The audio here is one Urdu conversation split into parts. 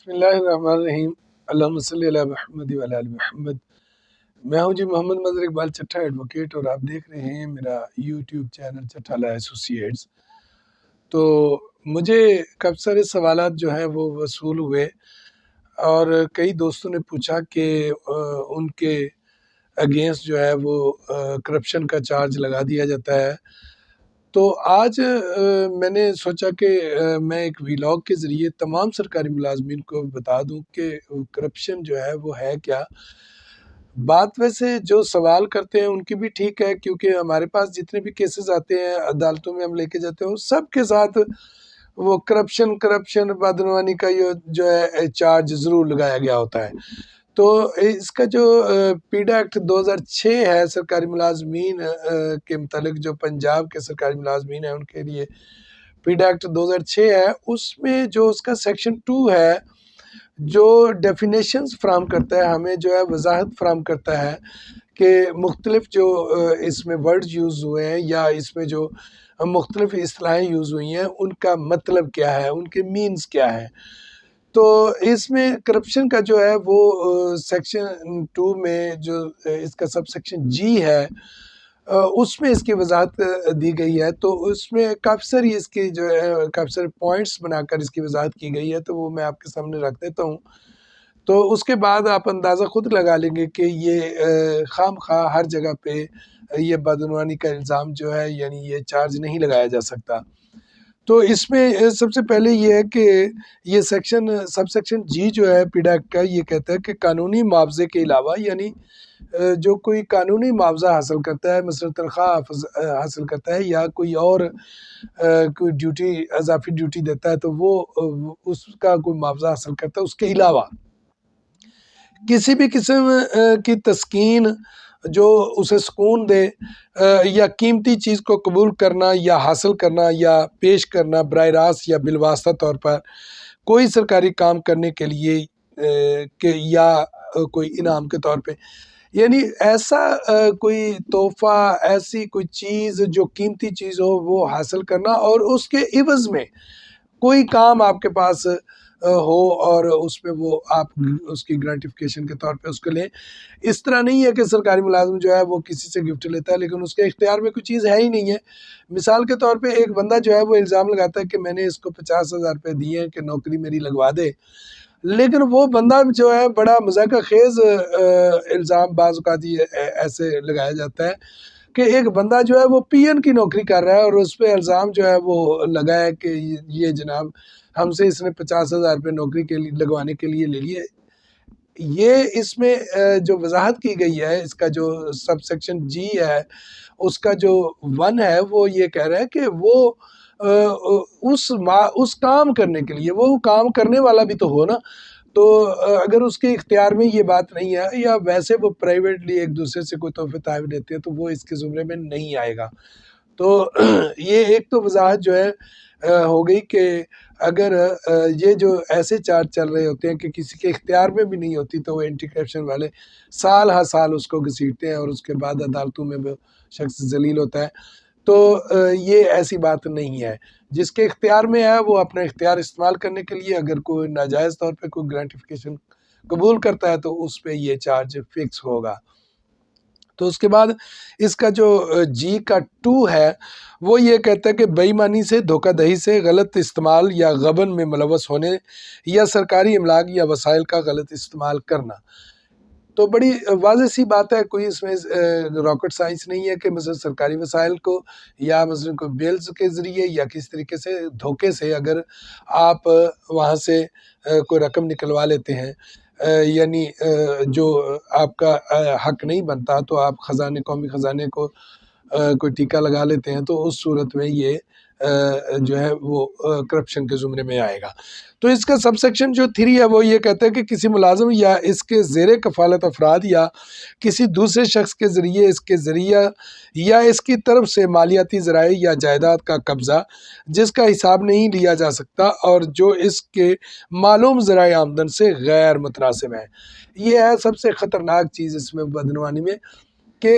بسم اللہ الرحمن الرحیم۔ اللہم صلی علی محمد و علی آل محمد۔ میں ہوں محمد مظہر اقبال چٹھا ایڈوکیٹ، اور آپ دیکھ رہے ہیں میرا یوٹیوب چینل چٹھا لا ایسوسییٹس۔ تو مجھے کب سارے سوالات جو ہیں وہ وصول ہوئے، اور کئی دوستوں نے پوچھا کہ ان کے اگینسٹ جو ہے وہ کرپشن کا چارج لگا دیا جاتا ہے۔ تو آج میں نے سوچا کہ میں ایک ویلاگ کے ذریعے تمام سرکاری ملازمین کو بتا دوں کہ کرپشن جو ہے وہ ہے کیا۔ بات ویسے جو سوال کرتے ہیں ان کی بھی ٹھیک ہے، کیونکہ ہمارے پاس جتنے بھی کیسز آتے ہیں عدالتوں میں ہم لے کے جاتے ہیں، سب کے ساتھ وہ کرپشن بدعنوانی کا جو ہے چارج ضرور لگایا گیا ہوتا ہے۔ تو اس کا جو پیڈا ایکٹ 2006 ہے سرکاری ملازمین کے متعلق، جو پنجاب کے سرکاری ملازمین ہیں ان کے لیے پیڈا ایکٹ 2006 ہے، اس میں جو اس کا سیکشن 2 ہے جو ڈیفینیشنز فراہم کرتا ہے، ہمیں جو ہے وضاحت فراہم کرتا ہے کہ مختلف جو اس میں ورڈز یوز ہوئے ہیں یا اس میں جو مختلف اصطلاحیں یوز ہوئی ہیں ان کا مطلب کیا ہے، ان کے مینز کیا ہے۔ تو اس میں کرپشن کا جو ہے وہ سیکشن 2 میں جو اس کا سب سیکشن جی ہے، اس میں اس کی وضاحت دی گئی ہے۔ تو اس میں کافی ساری اس کی جو ہے کافی سارے پوائنٹس بنا کر اس کی وضاحت کی گئی ہے، تو وہ میں آپ کے سامنے رکھ دیتا ہوں۔ تو اس کے بعد آپ اندازہ خود لگا لیں گے کہ یہ خام خواہ ہر جگہ پہ یہ بدعنوانی کا الزام جو ہے، یعنی یہ چارج نہیں لگایا جا سکتا۔ تو اس میں سب سے پہلے یہ ہے کہ یہ سب سیکشن جی جو ہے پیڈا ایکٹ کا، یہ کہتا ہے کہ قانونی معاوضے کے علاوہ، یعنی جو کوئی قانونی معاوضہ حاصل کرتا ہے، مثلا تنخواہ حاصل کرتا ہے یا کوئی اور کوئی ڈیوٹی، اضافی ڈیوٹی دیتا ہے، تو وہ اس کا کوئی معاوضہ حاصل کرتا ہے، اس کے علاوہ کسی بھی قسم کی تسکین جو اسے سکون دے، یا قیمتی چیز کو قبول کرنا یا حاصل کرنا یا پیش کرنا براہ راست یا بالواسطہ طور پر کوئی سرکاری کام کرنے کے لیے یا کوئی انعام کے طور پہ، یعنی ایسا کوئی تحفہ، ایسی کوئی چیز جو قیمتی چیز ہو وہ حاصل کرنا، اور اس کے عوض میں کوئی کام آپ کے پاس ہو اور اس پہ وہ آپ اس کی گرانٹیفیکیشن کے طور پہ اس کو لیں۔ اس طرح نہیں ہے کہ سرکاری ملازم جو ہے وہ کسی سے گفٹ لیتا ہے لیکن اس کے اختیار میں کوئی چیز ہے ہی نہیں ہے۔ مثال کے طور پہ ایک بندہ جو ہے وہ الزام لگاتا ہے کہ میں نے اس کو 50,000 روپے دیے ہیں کہ نوکری میری لگوا دے، لیکن وہ بندہ جو ہے بڑا مذاق خیز الزام بعض اوقات ایسے لگایا جاتا ہے کہ ایک بندہ جو ہے وہ پی این کی نوکری کر رہا ہے، اور اس پہ الزام جو ہے وہ لگا ہے کہ یہ جناب ہم سے اس نے 50,000 روپے نوکری کے لیے لگوانے کے لیے لے لیے۔ یہ اس میں جو وضاحت کی گئی ہے، اس کا جو سب سیکشن جی ہے، اس کا جو 1 ہے، وہ یہ کہہ رہا ہے کہ وہ اس کام کرنے کے لیے، وہ کام کرنے والا بھی تو ہو نا۔ تو اگر اس کے اختیار میں یہ بات نہیں ہے، یا ویسے وہ پرائیویٹلی ایک دوسرے سے کوئی تحفے تحائف دیتے ہیں، تو وہ اس کے زمرے میں نہیں آئے گا۔ تو یہ ایک تو وضاحت جو ہے ہو گئی کہ اگر یہ جو ایسے چارج چل رہے ہوتے ہیں کہ کسی کے اختیار میں بھی نہیں ہوتی، تو وہ اینٹی کرپشن والے سال ہر سال اس کو گھسیٹتے ہیں، اور اس کے بعد عدالتوں میں وہ شخص ذلیل ہوتا ہے۔ تو یہ ایسی بات نہیں ہے۔ جس کے اختیار میں ہے وہ اپنا اختیار استعمال کرنے کے لیے، اگر کوئی ناجائز طور پہ کوئی گرانٹیفیکیشن قبول کرتا ہے تو اس پہ یہ چارج فکس ہوگا۔ تو اس کے بعد اس کا جو جی کا 2 ہے، وہ یہ کہتا ہے کہ بے ایمانی سے، دھوکہ دہی سے، غلط استعمال یا غبن میں ملوث ہونے، یا سرکاری املاک یا وسائل کا غلط استعمال کرنا۔ تو بڑی واضح سی بات ہے، کوئی اس میں راکٹ سائنس نہیں ہے کہ مثلا سرکاری وسائل کو یا مثلا کوئی بیلز کے ذریعے یا کس طریقے سے دھوکے سے اگر آپ وہاں سے کوئی رقم نکلوا لیتے ہیں، یعنی جو آپ کا حق نہیں بنتا، تو آپ قومی خزانے کو کوئی ٹیکہ لگا لیتے ہیں، تو اس صورت میں یہ جو ہے وہ کرپشن کے زمرے میں آئے گا۔ تو اس کا سب سیکشن جو 3 ہے، وہ یہ کہتا ہے کہ کسی ملازم یا اس کے زیر کفالت افراد یا کسی دوسرے شخص کے ذریعے، اس کے ذریعہ یا اس کی طرف سے مالیاتی ذرائع یا جائیداد کا قبضہ جس کا حساب نہیں لیا جا سکتا، اور جو اس کے معلوم ذرائع آمدن سے غیر متناسب ہے۔ یہ ہے سب سے خطرناک چیز اس میں بدعنوانی میں، کہ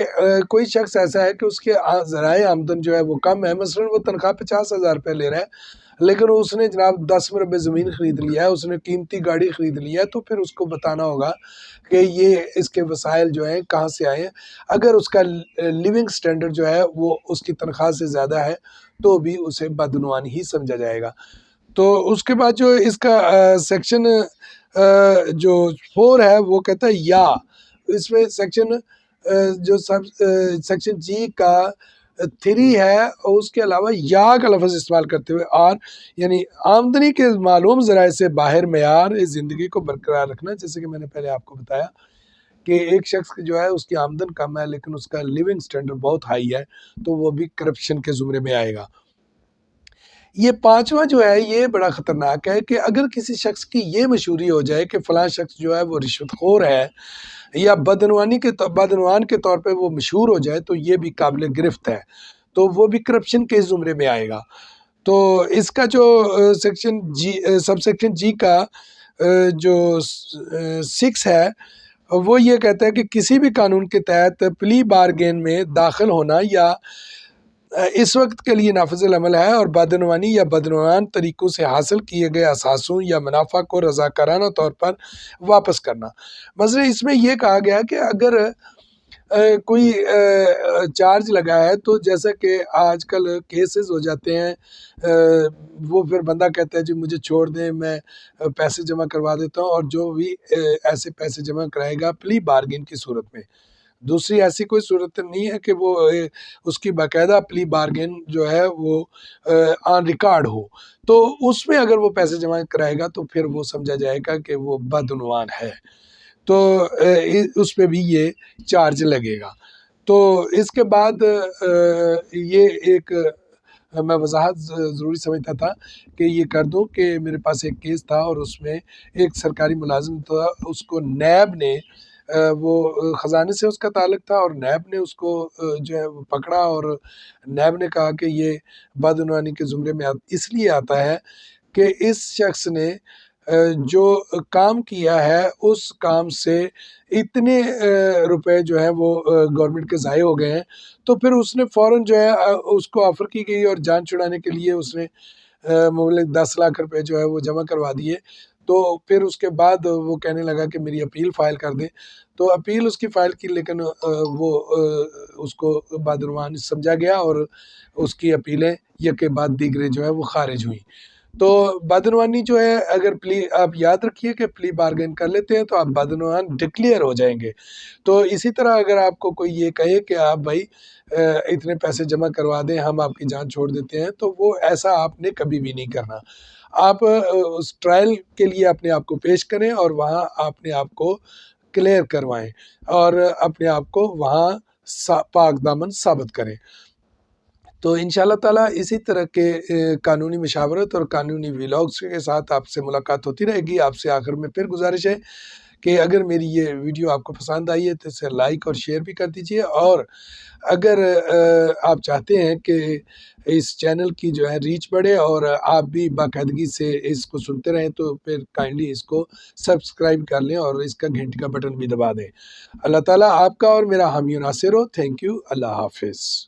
کوئی شخص ایسا ہے کہ اس کے ذرائع آمدن جو ہے وہ کم ہے، مثلا وہ تنخواہ 50,000 روپے لے رہا ہے، لیکن اس نے جناب 10 مربع زمین خرید لیا ہے، اس نے قیمتی گاڑی خرید لیا ہے، تو پھر اس کو بتانا ہوگا کہ یہ اس کے وسائل جو ہیں کہاں سے آئے ہیں۔ اگر اس کا لیونگ سٹینڈرڈ جو ہے وہ اس کی تنخواہ سے زیادہ ہے تو بھی اسے بدعنوان ہی سمجھا جائے گا۔ تو اس کے بعد جو اس کا سیکشن جو 4 ہے وہ کہتا ہے یا، اس میں جو سیکشن جی کا 3 ہے، اور اس کے علاوہ یا کا لفظ استعمال کرتے ہوئے اور یعنی آمدنی کے معلوم ذرائع سے باہر معیار زندگی کو برقرار رکھنا، جیسے کہ میں نے پہلے آپ کو بتایا کہ ایک شخص جو ہے اس کی آمدن کم ہے لیکن اس کا لیونگ سٹینڈرڈ بہت ہائی ہے، تو وہ بھی کرپشن کے زمرے میں آئے گا۔ یہ 5واں جو ہے یہ بڑا خطرناک ہے کہ اگر کسی شخص کی یہ مشہوری ہو جائے کہ فلاں شخص جو ہے وہ رشوت خور ہے یا بدعنوان کے طور پہ وہ مشہور ہو جائے، تو یہ بھی قابل گرفت ہے، تو وہ بھی کرپشن کے زمرے میں آئے گا۔ تو اس کا جو سب سیکشن جی کا جو 6 ہے وہ یہ کہتا ہے کہ کسی بھی قانون کے تحت پلی بارگین میں داخل ہونا یا اس وقت کے لیے نافذ العمل ہے اور بدعنوانی یا بدعنوان طریقوں سے حاصل کیے گئے اثاثوں یا منافع کو رضاکارانہ طور پر واپس کرنا۔ مثلا اس میں یہ کہا گیا کہ اگر کوئی چارج لگا ہے، تو جیسا کہ آج کل کیسز ہو جاتے ہیں، وہ پھر بندہ کہتا ہے جی مجھے چھوڑ دیں، میں پیسے جمع کروا دیتا ہوں، اور جو بھی ایسے پیسے جمع کرائے گا پلی بارگین کی صورت میں، دوسری ایسی کوئی صورت نہیں ہے کہ وہ اس کی باقاعدہ پلی بارگین جو ہے وہ آن ریکارڈ ہو، تو اس میں اگر وہ پیسے جمع کرائے گا تو پھر وہ سمجھا جائے گا کہ وہ بدعنوان ہے، تو اس پہ بھی یہ چارج لگے گا۔ تو اس کے بعد یہ ایک میں وضاحت ضروری سمجھتا تھا کہ یہ کر دوں کہ میرے پاس ایک کیس تھا اور اس میں ایک سرکاری ملازم تھا، اس کو نیب نے وہ خزانے سے اس کا تعلق تھا، اور نیب نے اس کو جو ہے پکڑا، اور نیب نے کہا کہ یہ بدعنوانی کے زمرے میں اس لیے آتا ہے کہ اس شخص نے جو کام کیا ہے اس کام سے اتنے روپے جو ہیں وہ گورنمنٹ کے ضائع ہو گئے ہیں، تو پھر اس نے فوراً جو ہے اس کو آفر کی گئی اور جان چھڑانے کے لیے اس نے مبلغ 10 لاکھ روپے جو ہے وہ جمع کروا دیے۔ تو پھر اس کے بعد وہ کہنے لگا کہ میری اپیل فائل کر دیں، تو اپیل اس کی فائل کی، لیکن وہ اس کو بدعنوان سمجھا گیا اور اس کی اپیلیں یکے بعد دیگرے جو ہے وہ خارج ہوئیں۔ تو بدعنوانی جو ہے اگر آپ یاد رکھیے کہ پلی بارگین کر لیتے ہیں تو آپ بدعنوان ڈکلیئر ہو جائیں گے۔ تو اسی طرح اگر آپ کو کوئی یہ کہے کہ آپ بھائی اتنے پیسے جمع کروا دیں، ہم آپ کی جان چھوڑ دیتے ہیں، تو وہ ایسا آپ نے کبھی بھی نہیں کرنا۔ آپ اس ٹرائل کے لیے اپنے آپ کو پیش کریں اور وہاں اپنے آپ کو کلیئر کروائیں اور اپنے آپ کو وہاں پاک دامن ثابت کریں۔ تو انشاءاللہ تعالیٰ اسی طرح کے قانونی مشاورت اور قانونی ویلاگز کے ساتھ آپ سے ملاقات ہوتی رہے گی۔ آپ سے آخر میں پھر گزارش ہے کہ اگر میری یہ ویڈیو آپ کو پسند آئی ہے تو اسے لائک اور شیئر بھی کر دیجئے، اور اگر آپ چاہتے ہیں کہ اس چینل کی جو ہے ریچ بڑھے اور آپ بھی باقاعدگی سے اس کو سنتے رہیں، تو پھر کائنڈلی اس کو سبسکرائب کر لیں اور اس کا گھنٹی کا بٹن بھی دبا دیں۔ اللہ تعالیٰ آپ کا اور میرا حامی و ناصر ہو۔ Thank you. اللہ حافظ۔